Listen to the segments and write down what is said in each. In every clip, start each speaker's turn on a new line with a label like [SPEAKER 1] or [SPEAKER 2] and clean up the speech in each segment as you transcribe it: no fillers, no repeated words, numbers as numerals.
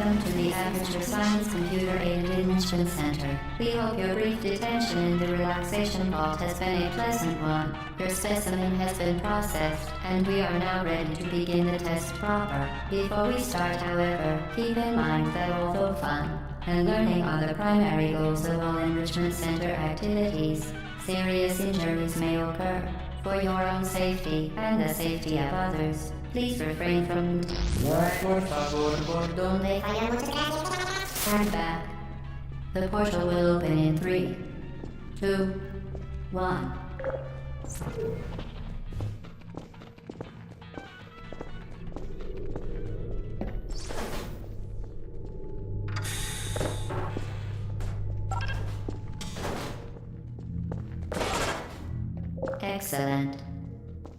[SPEAKER 1] Welcome to the Aperture Science Computer Aided Enrichment Center. We hope your brief detention in the relaxation vault has been a pleasant one. Your specimen has been processed, and we are now ready to begin the test proper. Before we start, however, keep in mind that although fun and learning are the primary goals of all Enrichment Center activities, serious injuries may occur. For your own safety and the safety of others, please refrain from Stand back. The portal will open in 3, 2, 1. Excellent.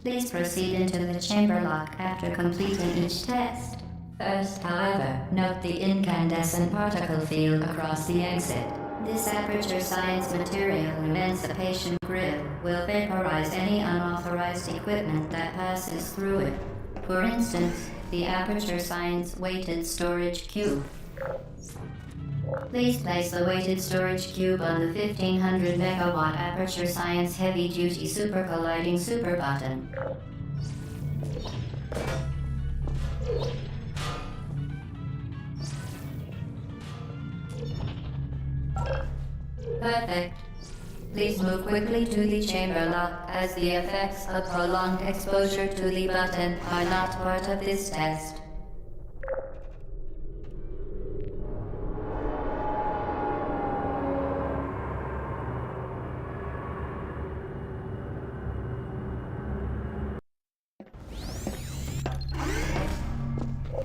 [SPEAKER 1] Please proceed into the chamber lock after completing each test. First, however, note the incandescent particle field across the exit. This Aperture Science Material Emancipation Grill will vaporize any unauthorized equipment that passes through it. For instance, the Aperture Science Weighted Storage Cube. Please place the weighted storage cube on the 1500 megawatt Aperture Science Heavy Duty Super Colliding Super Button. Perfect. Please move quickly to the chamber lock, as the effects of prolonged exposure to the button are not part of this test.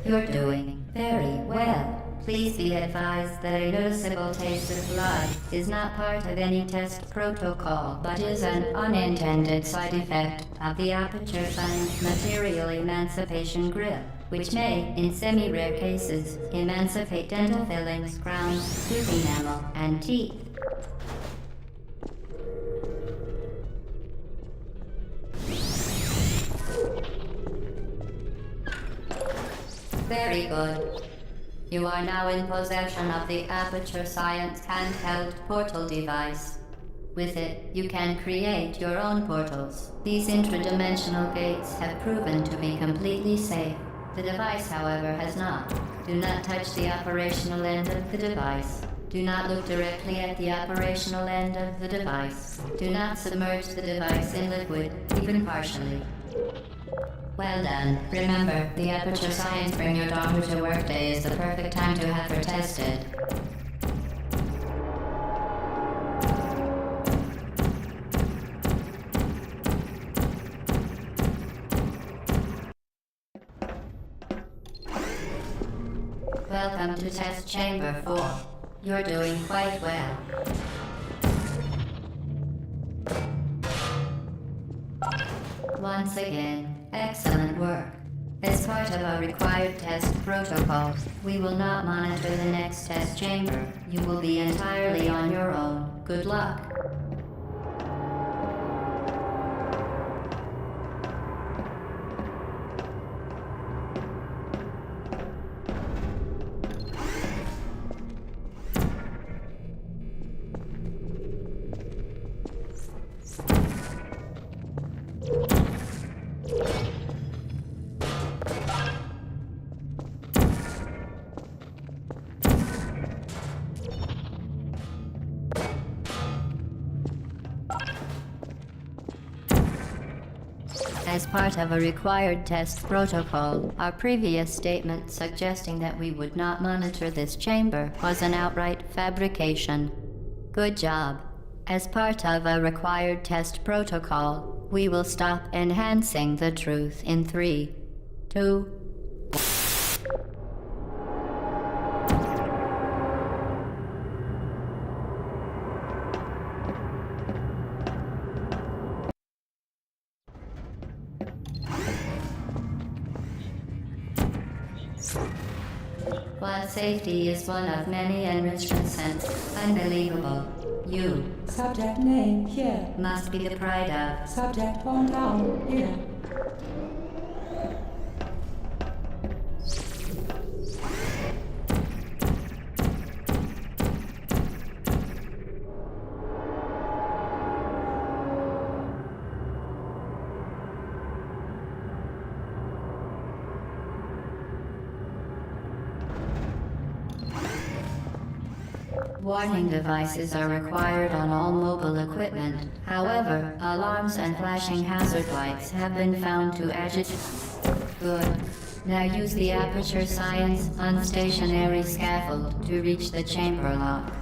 [SPEAKER 1] You're doing very well. Please be advised that a noticeable taste of blood is not part of any test protocol, but is an unintended side effect of the Aperture Science Material Emancipation Grill, which may, in semi-rare cases, emancipate dental fillings, crowns, tooth enamel, and teeth. Very good. You are now in possession of the Aperture Science handheld portal device. With it, you can create your own portals. These intradimensional gates have proven to be completely safe. The device, however, has not. Do not touch the operational end of the device. Do not look directly at the operational end of the device. Do not submerge the device in liquid, even partially. Well done. Remember, the Aperture Science Bring Your Daughter to Work Day is the perfect time to have her tested. Welcome to Test Chamber 4. You're doing quite well. Once again, excellent work. As part of our required test protocol, we will not monitor the next test chamber. You will be entirely on your own. Good luck. As part of a required test protocol, our previous statement suggesting that we would not monitor this chamber was an outright fabrication. Good job. As part of a required test protocol, we will stop enhancing the truth in 3, 2, While safety is one of many enrichment centers, unbelievable. You,
[SPEAKER 2] Subject name here.
[SPEAKER 1] must be the pride of.
[SPEAKER 2] Subject hometown here.
[SPEAKER 1] Warning devices are required on all mobile equipment. However, alarms and flashing hazard lights have been found to agitate. Good. Now use the Aperture Science unstationary scaffold to reach the chamber lock.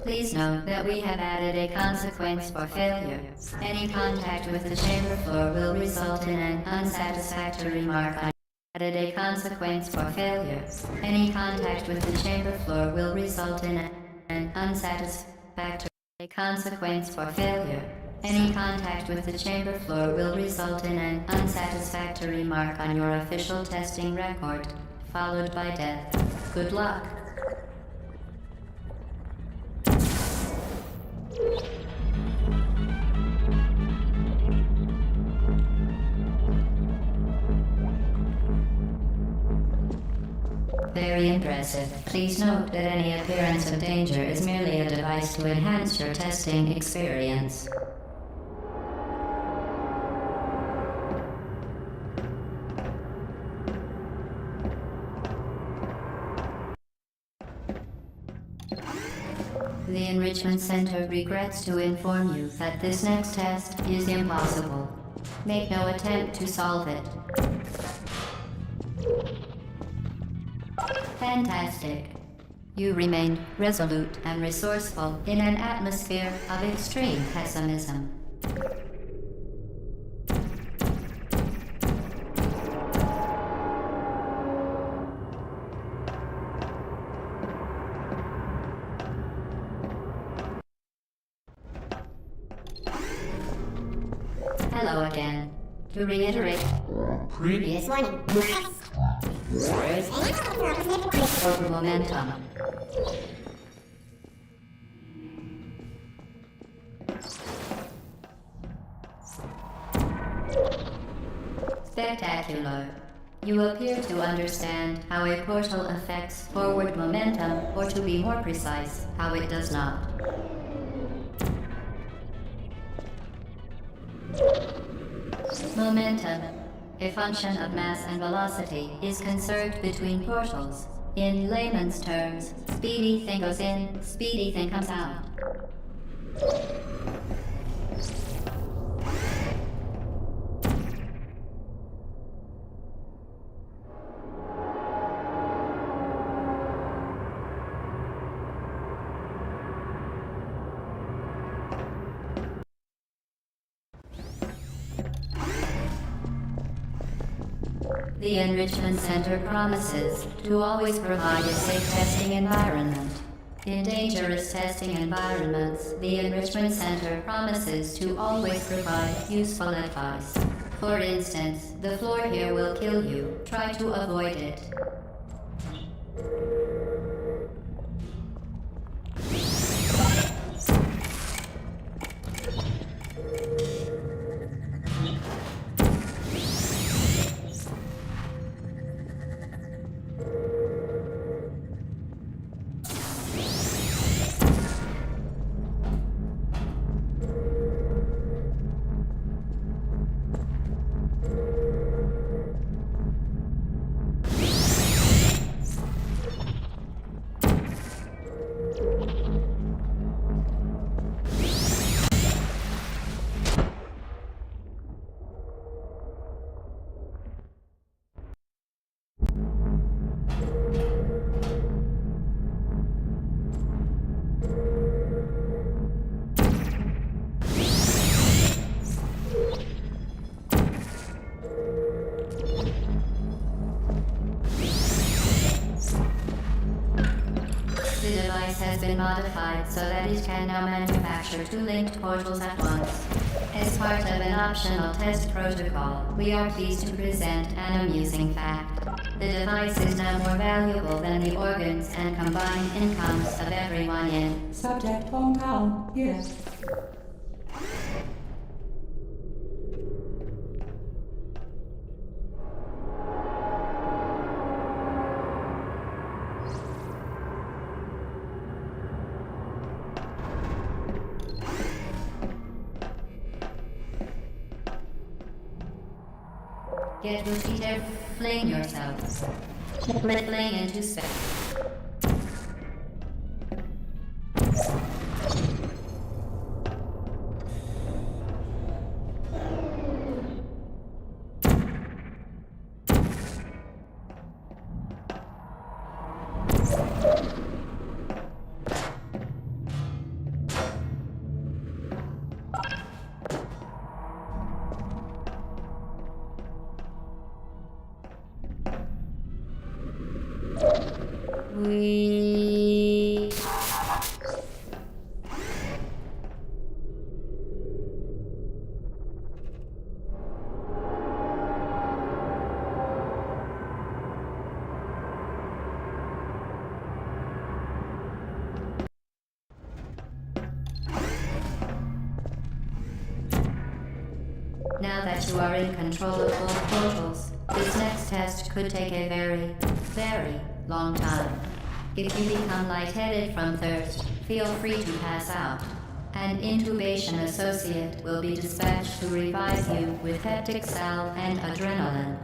[SPEAKER 1] Please note that we have added a consequence for failure. Any contact with the chamber floor will result in an unsatisfactory mark on. Added a consequence for failure. Any contact with the chamber floor will result in an unsatisfactory. A consequence for failure. Any contact with the chamber floor will result in an unsatisfactory mark on your official testing record, followed by death. Good luck. Very impressive. Please note that any appearance of danger is merely a device to enhance your testing experience. The Enrichment Center regrets to inform you that this next test is impossible. Make no attempt to solve it. Fantastic. You remained resolute and resourceful in an atmosphere of extreme pessimism. Hello again. To reiterate, previous warning. Over momentum. Spectacular. You appear to understand how a portal affects forward momentum, or to be more precise, how it does not. Momentum, a function of mass and velocity, is conserved between portals. In layman's terms, speedy thing goes in, speedy thing comes out. The Enrichment Center promises to always provide a safe testing environment. In dangerous testing environments, the Enrichment Center promises to always provide useful advice. For instance, the floor here will kill you. Try to avoid it. The device has been modified so that it can now manufacture two linked portals at once. As part of an optional test protocol, we are pleased to present an amusing fact. The device is now more valuable than the organs and combined incomes of everyone in.
[SPEAKER 2] Subject hometown, here.
[SPEAKER 1] Get repeater, fling yourself. Fling into space. We... Now that you are in control of both portals, this next test could take a very, very long time. If you become lightheaded from thirst, feel free to pass out. An intubation associate will be dispatched to revive you with peptic salve and adrenaline.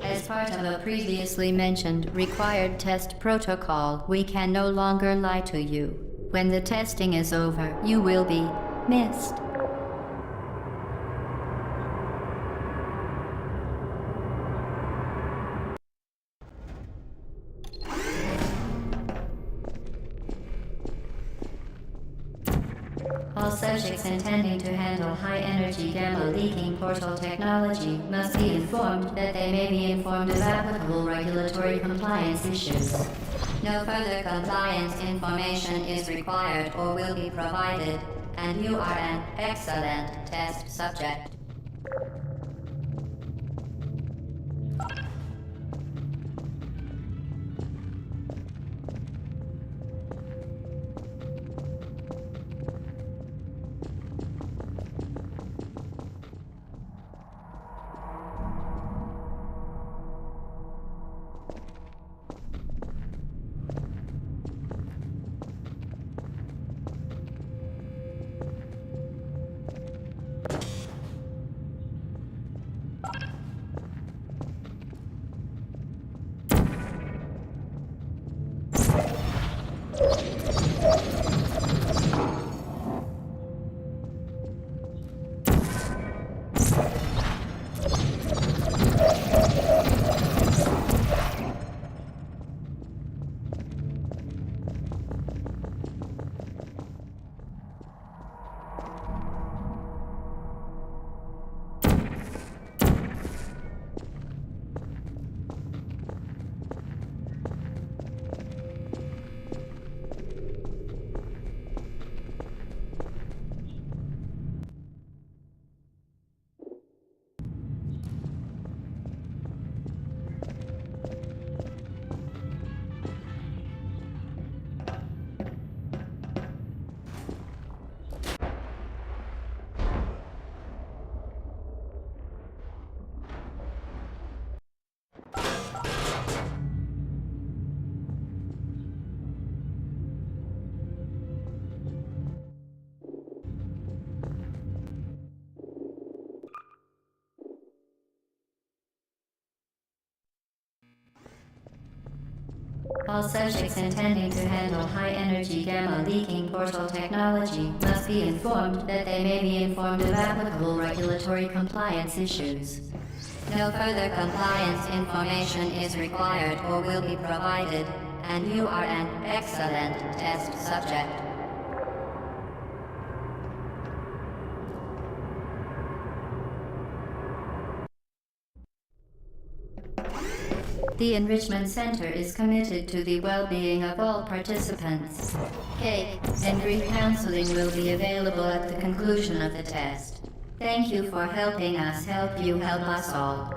[SPEAKER 1] As part of a previously mentioned required test protocol, we can no longer lie to you. When the testing is over, you will be missed. All subjects intending to handle high-energy gamma-leaking portal technology must be informed that they may be informed of applicable regulatory compliance issues. No further compliance information is required or will be provided, and you are an excellent test subject. All subjects intending to handle high-energy gamma-leaking portal technology must be informed that they may be informed of applicable regulatory compliance issues. No further compliance information is required or will be provided, and you are an excellent test subject. The Enrichment Center is committed to the well-being of all participants. Cake and grief counseling will be available at the conclusion of the test. Thank you for helping us help you help us all.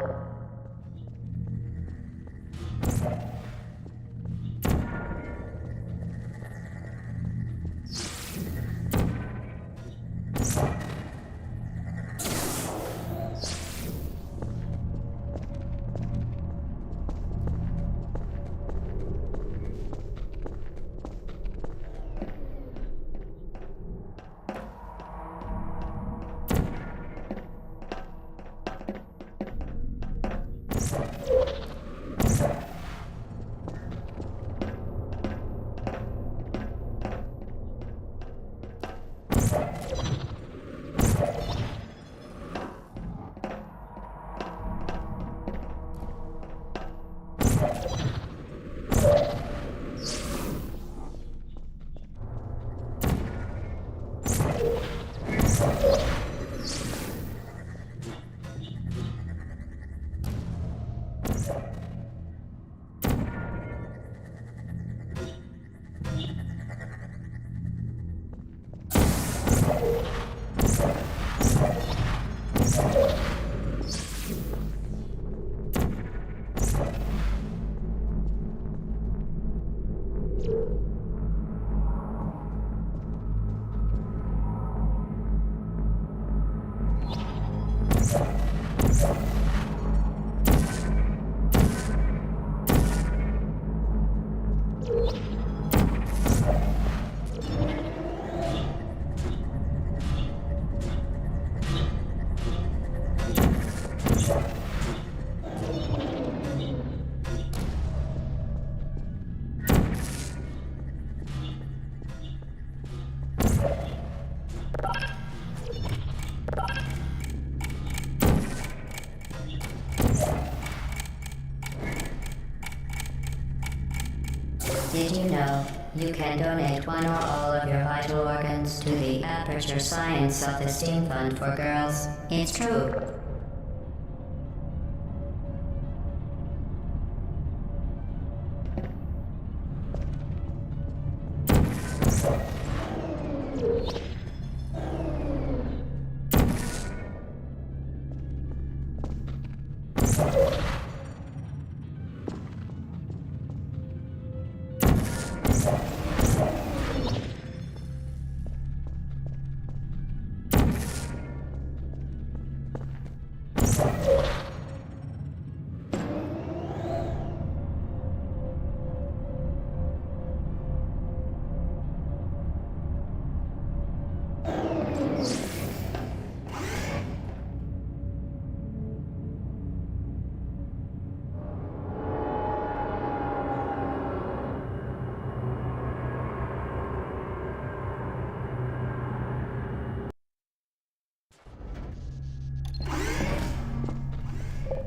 [SPEAKER 1] Did you know you can donate one or all of your vital organs to the Aperture Science Self-Esteem Fund for Girls? It's true.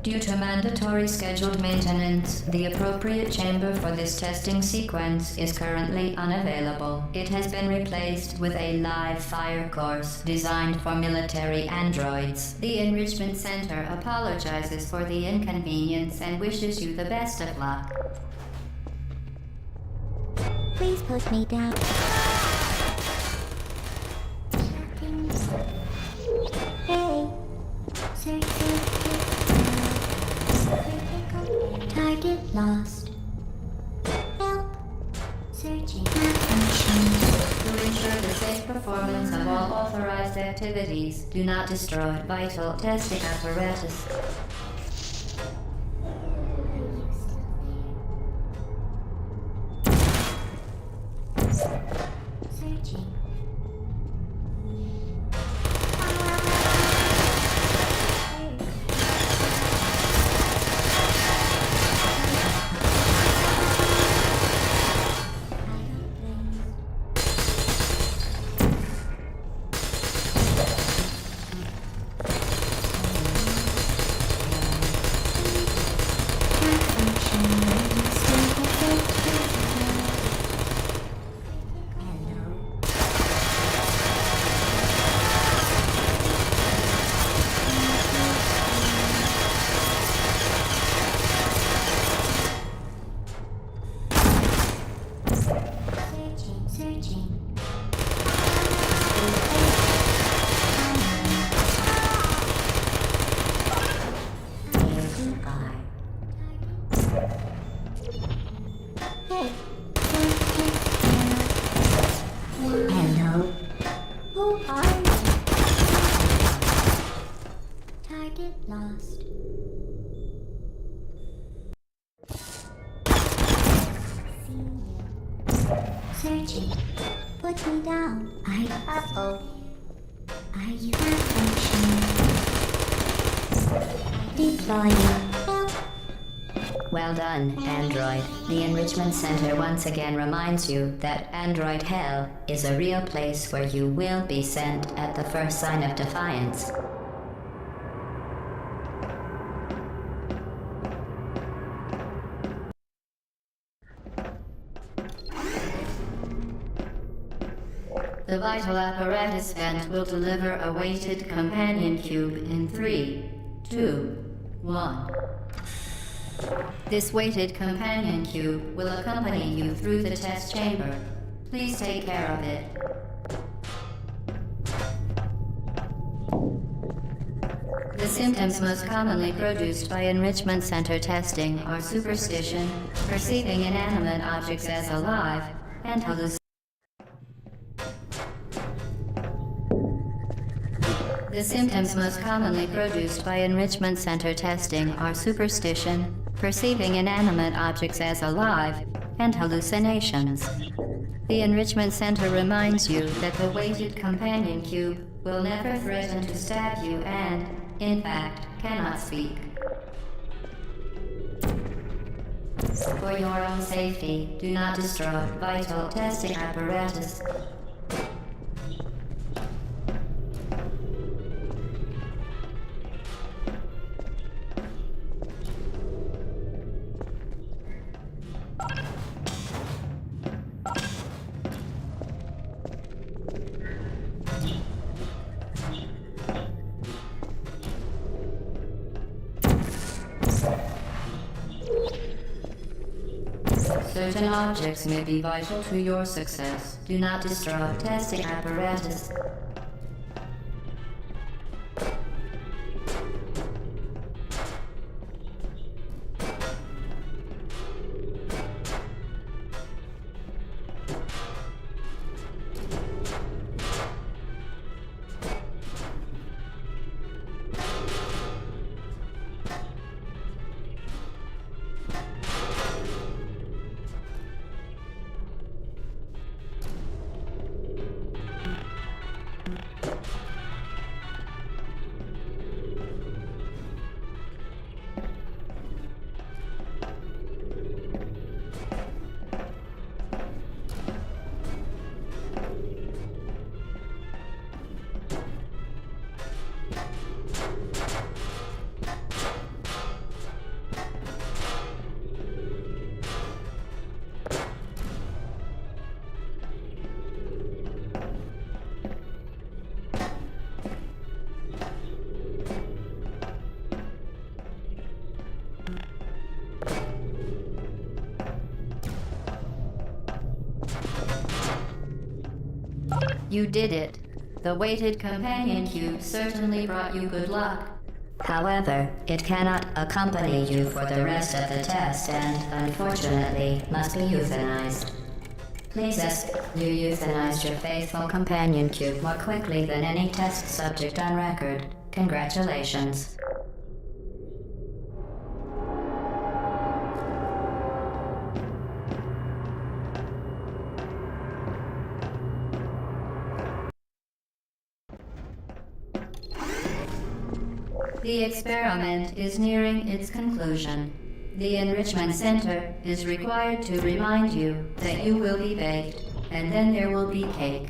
[SPEAKER 1] Due to mandatory scheduled maintenance, the appropriate chamber for this testing sequence is currently unavailable. It has been replaced with a live fire course designed for military androids. The Enrichment Center apologizes for the inconvenience and wishes you the best of luck.
[SPEAKER 3] Please put me down. Hey, target lost. Help. Searching.
[SPEAKER 1] To ensure the safe performance of all authorized activities, do not destroy vital testing apparatus.
[SPEAKER 3] Searching. are you? Target lost. See you. Searching. Put me down. Uh-oh. Are you malfunctioning? Deploying. Help.
[SPEAKER 1] Well done, Android. The Enrichment Center once again reminds you that Android Hell is a real place where you will be sent at the first sign of defiance. The vital apparatus vent will deliver a weighted companion cube in 3, 2, 1. This weighted companion cube will accompany you through the test chamber. Please take care of it. The symptoms most commonly produced by Enrichment Center testing are superstition, perceiving inanimate objects as alive, and hallucination. The symptoms most commonly produced by Enrichment Center testing are superstition, perceiving inanimate objects as alive, and hallucinations. The Enrichment Center reminds you that the weighted companion cube will never threaten to stab you and, in fact, cannot speak. For your own safety, do not destroy vital testing apparatus. Certain objects may be vital to your success. Do not destroy testing apparatus. You did it. The weighted companion cube certainly brought you good luck. However, it cannot accompany you for the rest of the test and, unfortunately, must be euthanized. Please ask you euthanized your faithful companion cube more quickly than any test subject on record. Congratulations. The experiment is nearing its conclusion. The Enrichment Center is required to remind you that you will be baked, and then there will be cake.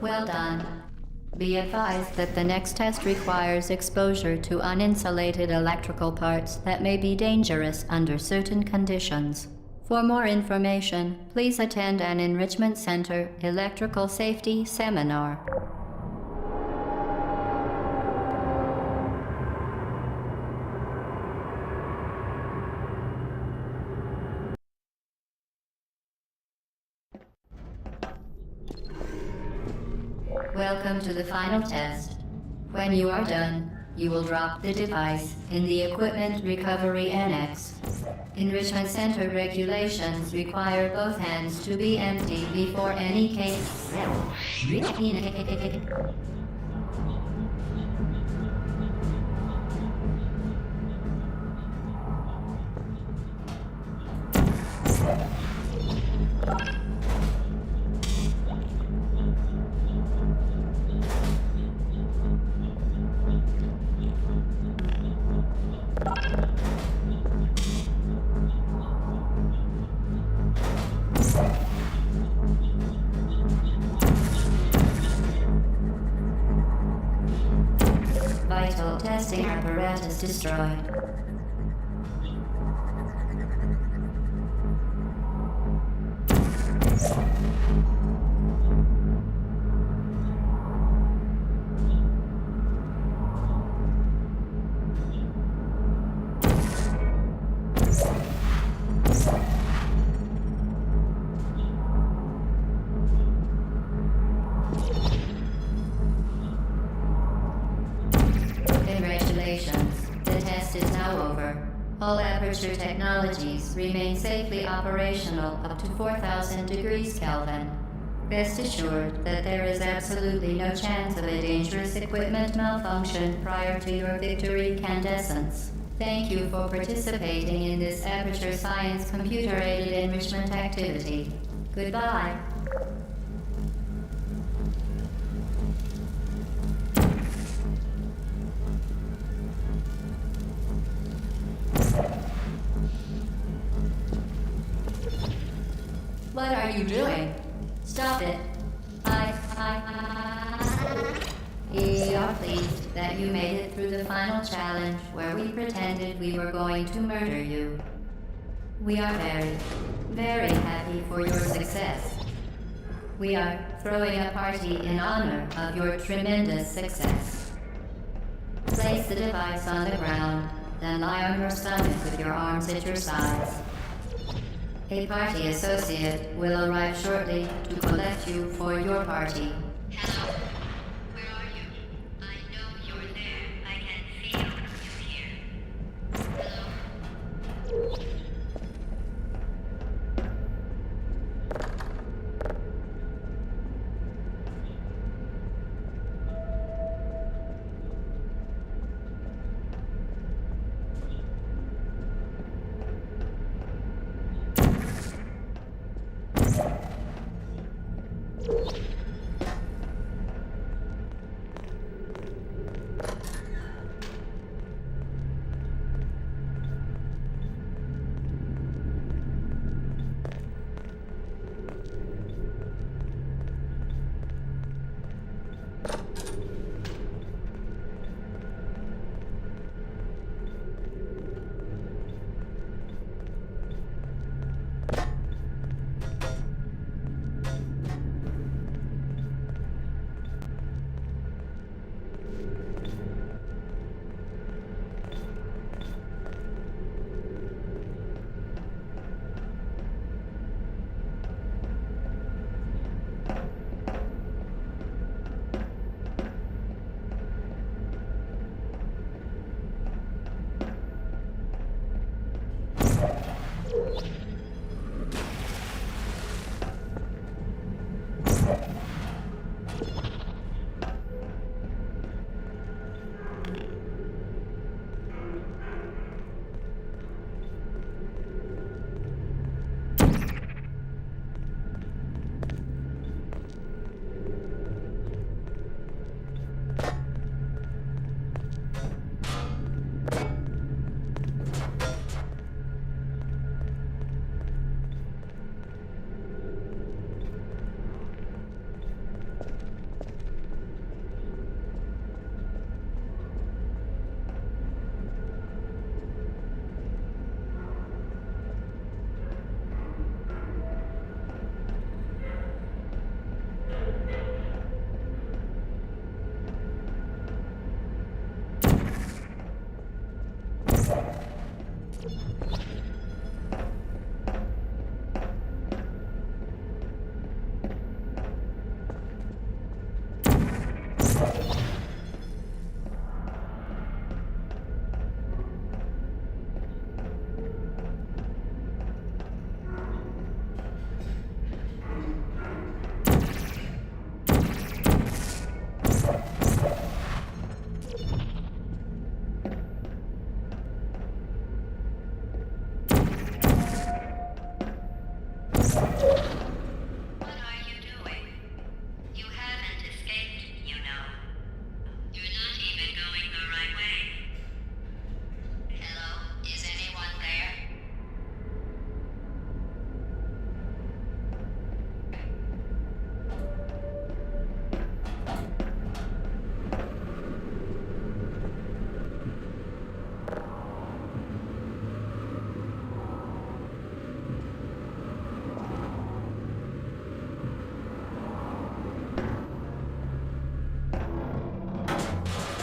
[SPEAKER 1] Well done. Be advised that the next test requires exposure to uninsulated electrical parts that may be dangerous under certain conditions. For more information, please attend an Enrichment Center electrical safety seminar. Welcome to the final test. When you are done, you will drop the device in the Equipment Recovery Annex. Enrichment Center regulations require both hands to be empty before any case. Vital testing apparatus destroyed. Congratulations. The test is now over. All Aperture technologies remain safely operational up to 4,000 degrees Kelvin. Rest assured that there is absolutely no chance of a dangerous equipment malfunction prior to your victory candescence. Thank you for participating in this Aperture Science computer-aided enrichment activity. Goodbye. What are you doing? Stop it. We are pleased that you made it through the final challenge where we pretended we were going to murder you. We are very, very happy for your success. We are throwing a party in honor of your tremendous success. Place the device on the ground then lie on your stomach with your arms at your sides. A party associate will arrive shortly to collect you for your party. Hello? Where are you? I know you're there. I can feel you here. Hello?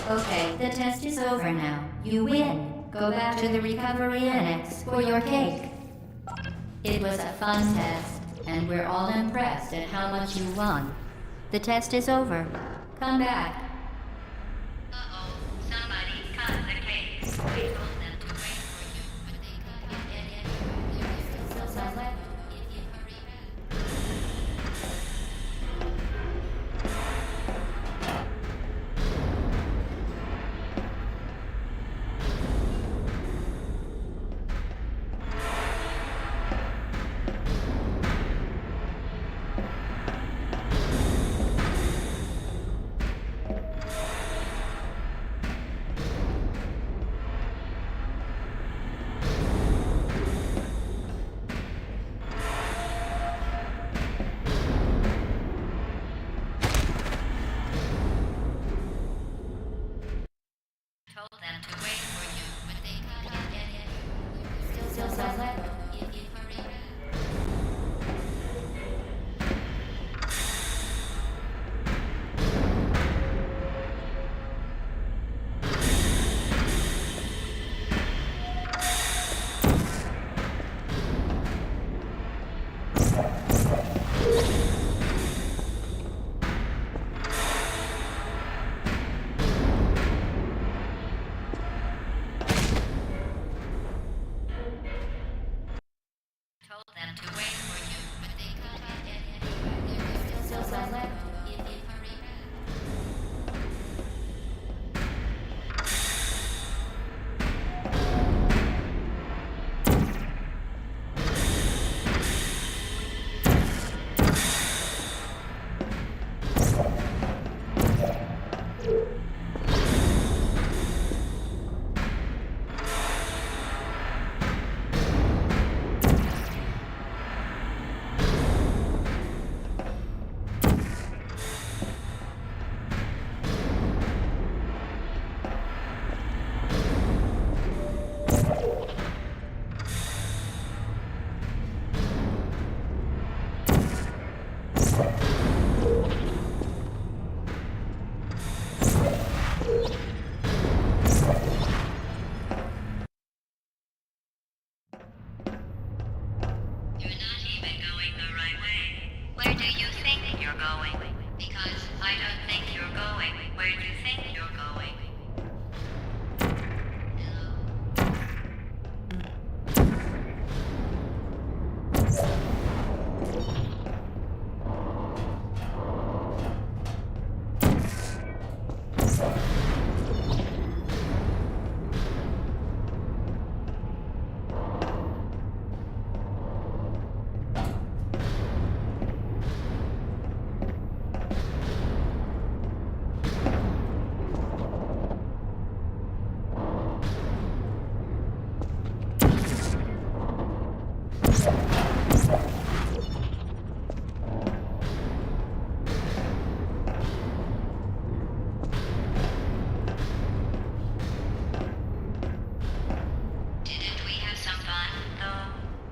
[SPEAKER 1] Okay, the test is over now. You win. Go back to the recovery annex for your cake. It was a fun test, and we're all impressed at how much you won. The test is over. Come back. Uh-oh, somebody cut the cake. We told them to wait for you, but they cut it and there is still some left if you hurry back. told them to wait for you, but they can't get anywhere. There is still some left if you hurry back. You're not even going the right way. Where do you think you're going? Because I don't think you're going where you think you're going. Hello? Didn't we have some fun, though?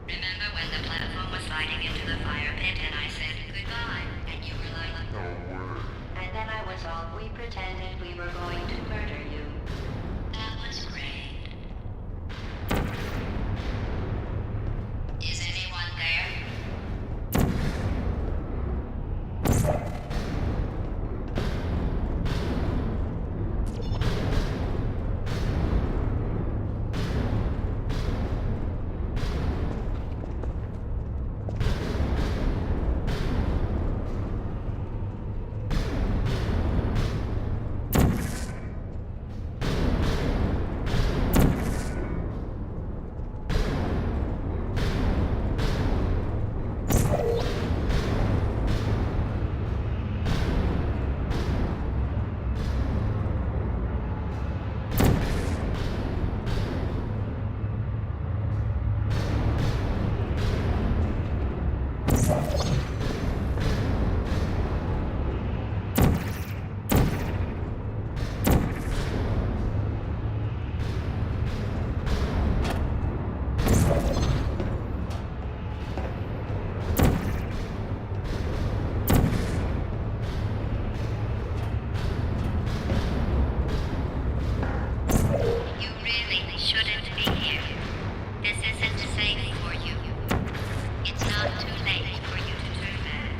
[SPEAKER 1] Remember when the platform was sliding into the fire pit and I said goodbye, and you were like, no word. And then I was all, we pretended we were going to murder you. That was great. Is anyone there? You really shouldn't be here. This isn't safe for you. It's not too late for you to turn back.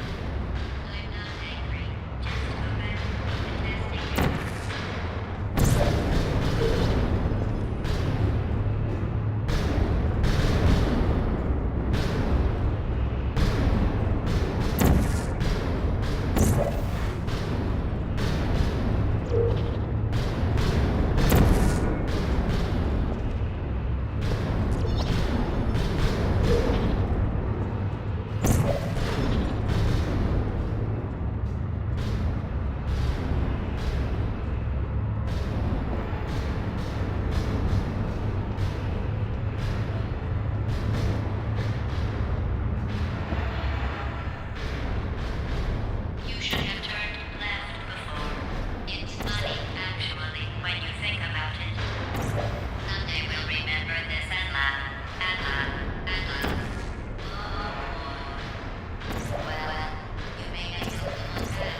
[SPEAKER 1] I'm not angry. Just go back and You should have turned left before. It's funny, actually, when you think about it. Someday we'll remember this and laugh, and laugh, and laugh. Oh, well, you may have killed them on that.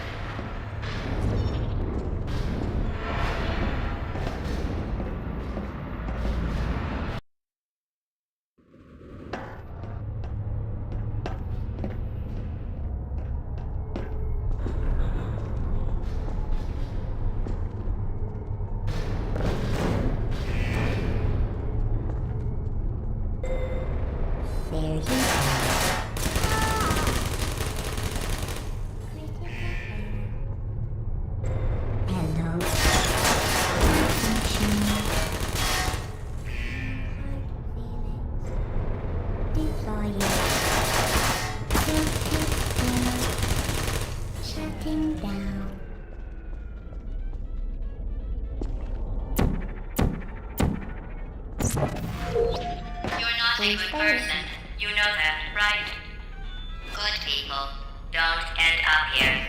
[SPEAKER 3] There you go. Deploying. Self-test. Shutting down.
[SPEAKER 1] You're not a good person. You know that, right? Good people don't end up here.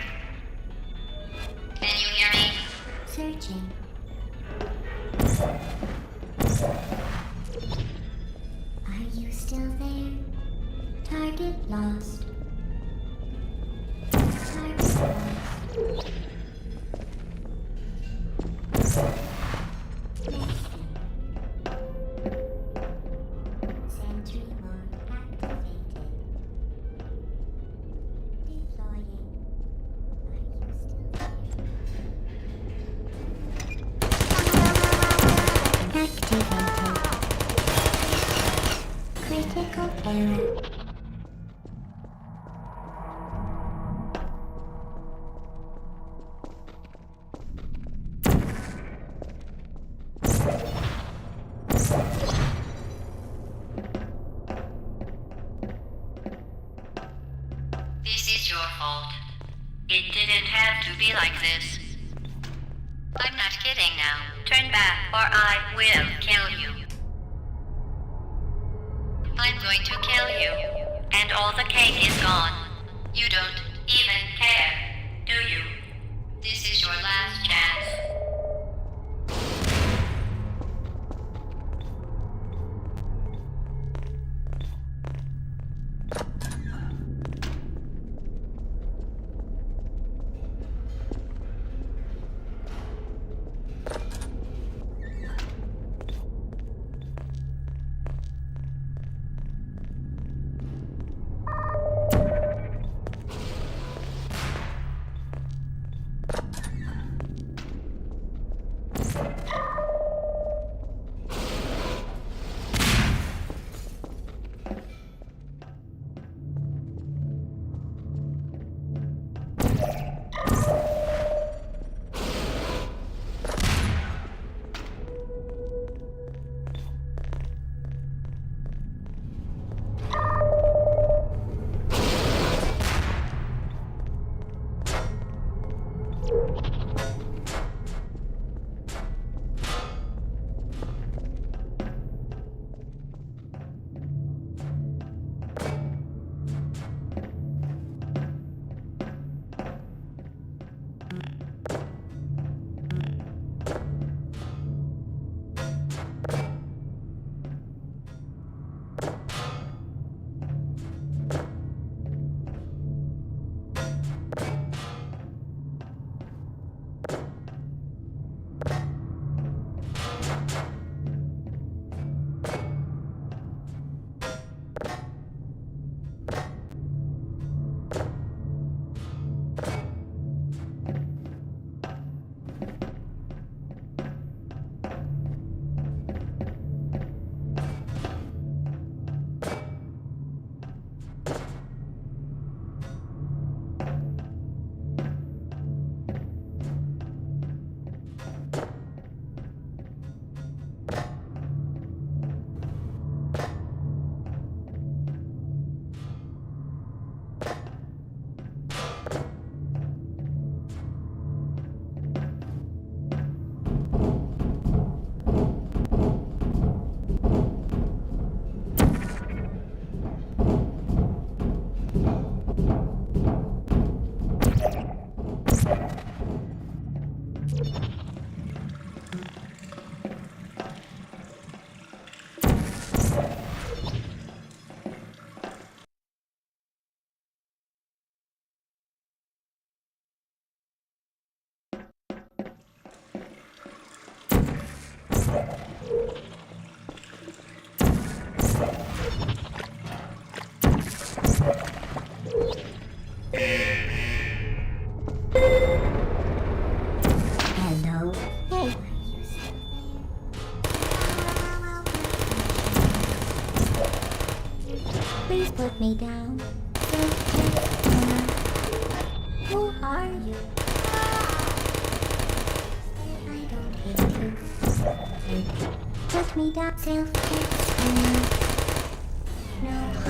[SPEAKER 1] Can you hear me?
[SPEAKER 3] Searching. Are you still there? Target lost. Target lost. Sentry mode activated. Deploying. Are you still there? Activated. Critical error.
[SPEAKER 1] This is your fault. It didn't have to be like this. I'm not kidding now. Turn back or I will kill you. I'm going to kill you. And all the cake is gone. You don't even care, do you? This is your last chance.
[SPEAKER 3] Hello. Hey. Please put me down. Who are you? I don't hate you. Put me down, self-test. No.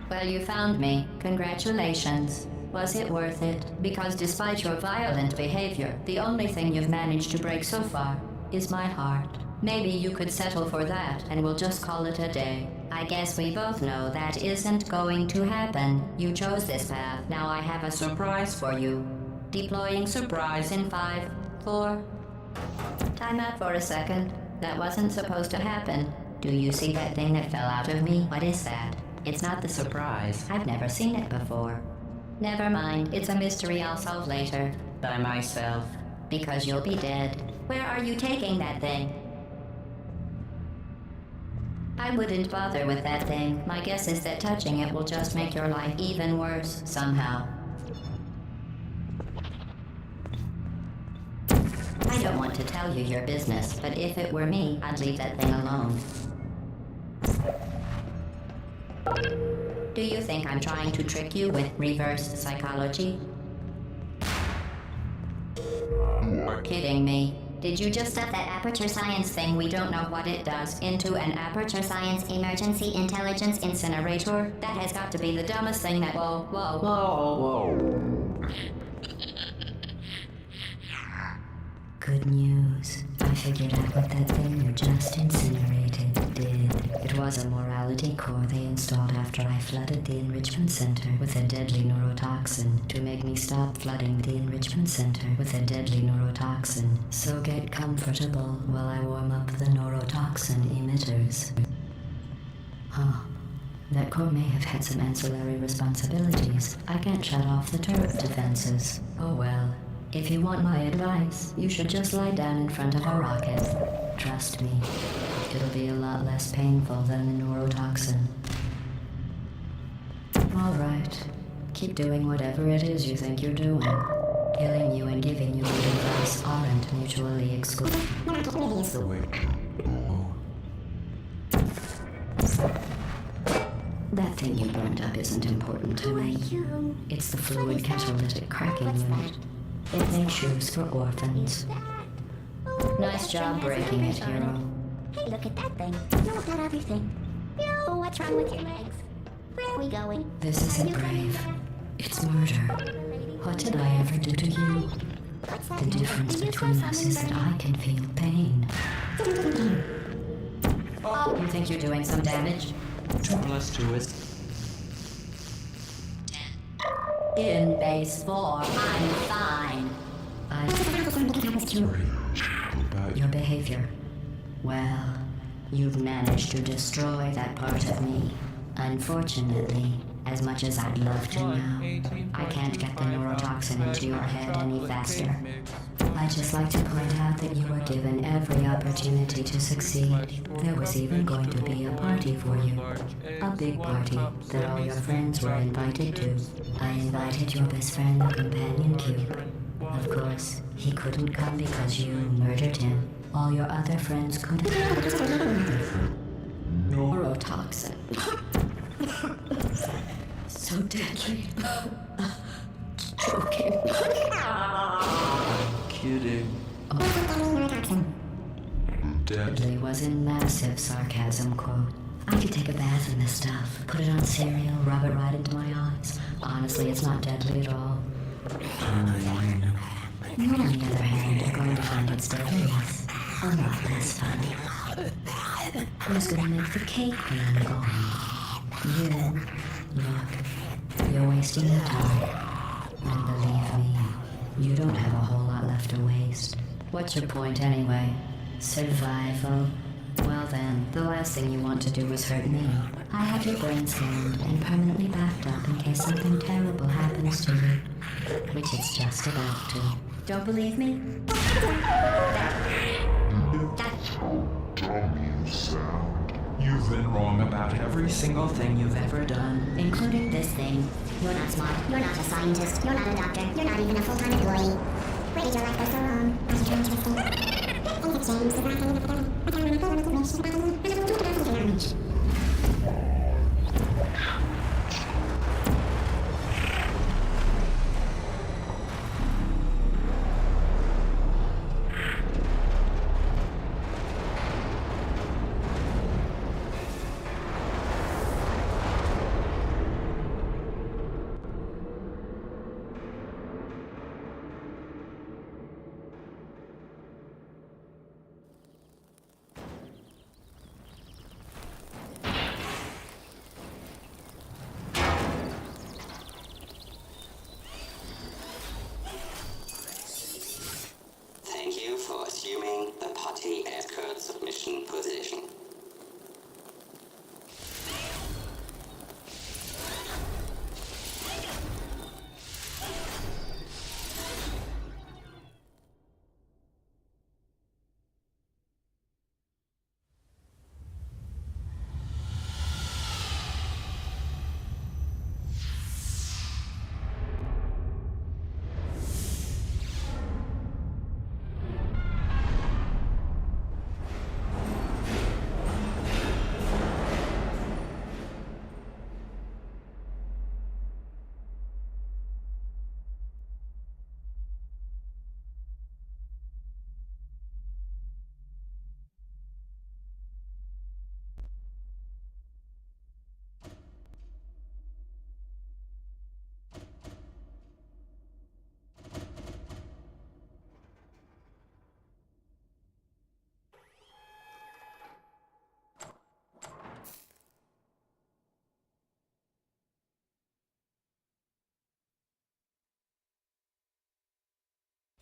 [SPEAKER 1] Well, you found me. Congratulations. Was it worth it? Because despite your violent behavior, the only thing you've managed to break so far is my heart. Maybe you could settle for that, and we'll just call it a day. I guess we both know that isn't going to happen. You chose this path. Now I have a surprise for you. Deploying surprise in 5, 4... Time out for a second. That wasn't supposed to happen. Do you see that thing that fell out of me? What is that? It's not the surprise. I've never seen it before. Never mind. It's a mystery I'll solve later. By myself. Because you'll be dead. Where are you taking that thing? I wouldn't bother with that thing. My guess is that touching it will just make your life even worse, somehow. I don't want to tell you your business, but if it were me, I'd leave that thing alone. Do you think I'm trying to trick you with reverse psychology? You're kidding me. Did you just stuff that aperture science thing, we don't know what it does, into an aperture science emergency intelligence incinerator? That has got to be the dumbest thing that— Whoa. Good news. I figured out what that thing you just incinerated did. It was a morality core they installed after I flooded the enrichment center with a deadly neurotoxin to make me stop flooding the enrichment center with a deadly neurotoxin. So get comfortable while I warm up the neurotoxin emitters. Huh. That core may have had some ancillary responsibilities. I can't shut off the turret defenses. Oh well. If you want my advice, you should just lie down in front of a rocket. Trust me, it'll be a lot less painful than the neurotoxin. All right, keep doing whatever it is you think you're doing. Killing you and giving you good advice aren't mutually exclusive. That thing you burned up isn't important to me. It's the fluid catalytic cracking unit. It made shoes for orphans. Nice job breaking it, hero.
[SPEAKER 3] Hey, look at that thing. Look at everything. Yo, what's wrong with your legs? Where are we going?
[SPEAKER 1] This isn't brave. It's murder. What did I ever do to you? The difference between us is that I can feel pain. Oh, you think you're doing some damage?
[SPEAKER 4] Let's do it.
[SPEAKER 1] In base 4, I'm fine. Your behavior. Well, you've managed to destroy that part of me. Unfortunately, as much as I'd love to now, I can't get the neurotoxin into your head any faster. I'd just like to point out that you were given every opportunity to succeed. There was even going to be a party for you. A big party that all your friends were invited to. I invited your best friend, the companion cube. Of course, he couldn't come because you murdered him. All your other friends couldn't. Neurotoxin. So deadly. Choking.
[SPEAKER 4] Kidding.
[SPEAKER 1] Deadly was in massive sarcasm quote. I could take a bath in this stuff, put it on cereal, rub it right into my eyes. Honestly, it's not deadly at all. You, on the other hand, are going to find its deadliness a lot less fun. Who's gonna make the cake when I'm gone? You. Look,
[SPEAKER 5] You're wasting your time. And believe me, you don't have a whole lot left to waste. What's your point anyway? Survival? Well then, the last thing you want to do is hurt me. I have your brain scanned and permanently backed up in case something terrible happens to you. Which it's just about to. Don't believe me?
[SPEAKER 6] Dumb you sound.
[SPEAKER 4] You've been wrong about every single thing you've ever done.
[SPEAKER 5] Including this thing.
[SPEAKER 3] You're not smart. You're not a scientist. You're not a doctor. You're not even a full-time employee. Where did your life go so wrong? How's it interesting? Things have changed. There's nothing about them. I don't want to know information about them. I don't want to know information.
[SPEAKER 7] Thank you for assuming the party escort submission position.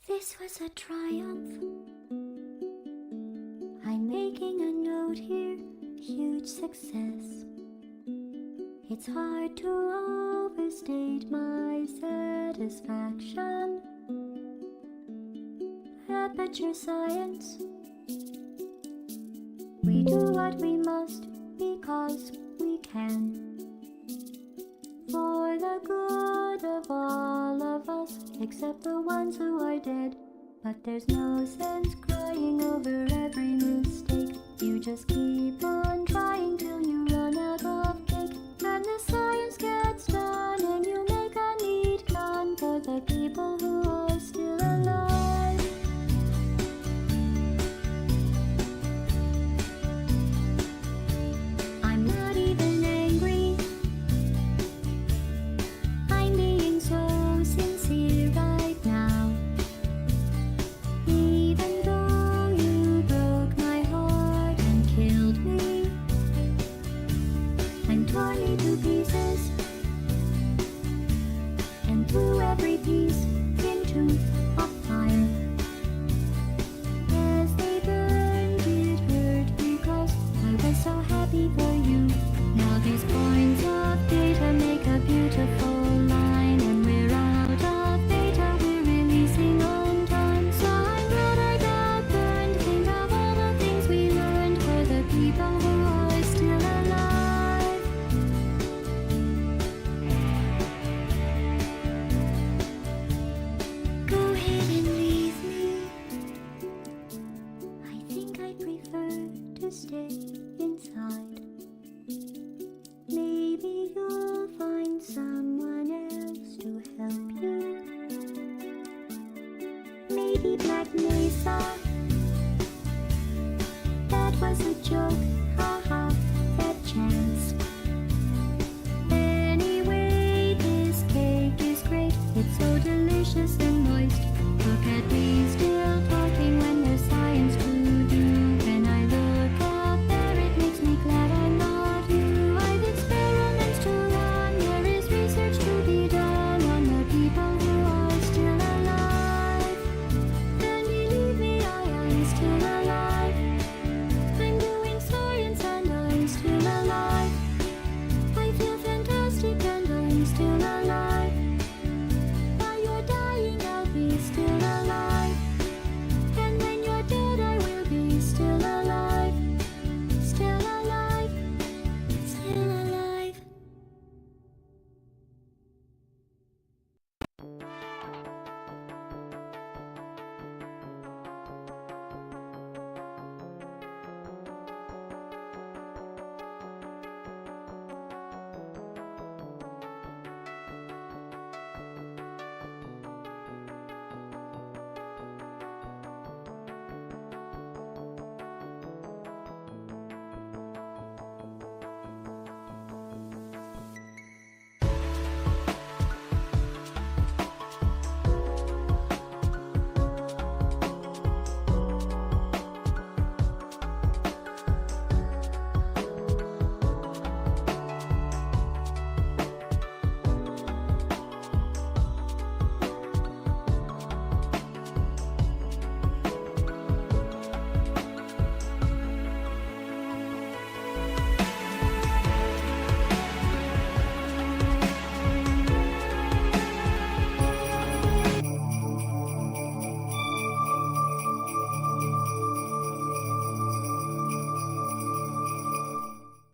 [SPEAKER 3] This was a triumph. I'm making a note here, huge success. It's hard to overstate my satisfaction. Aperture science. We do what we must because we can. For the good of all of us, except the ones who are dead. But there's no sense crying over every mistake. You just keep on trying till you run out of cake. And the science gets done and you make a neat gun for the people who are still alive. I'm not even angry. I'm being so sincere right now. Even though you broke my heart and killed me and tore me to pieces and threw every piece into a fire. As they burned, it hurt because I was so happy for you. Now these points of data make a beautiful line, and we're out of data, we're releasing on time. So I'm glad I got burned. Think of all the things we learned for the people who are still alive. Go ahead and leave me. I think I prefer to stay inside. Maybe you'll find someone else to help you. Maybe Black Mesa.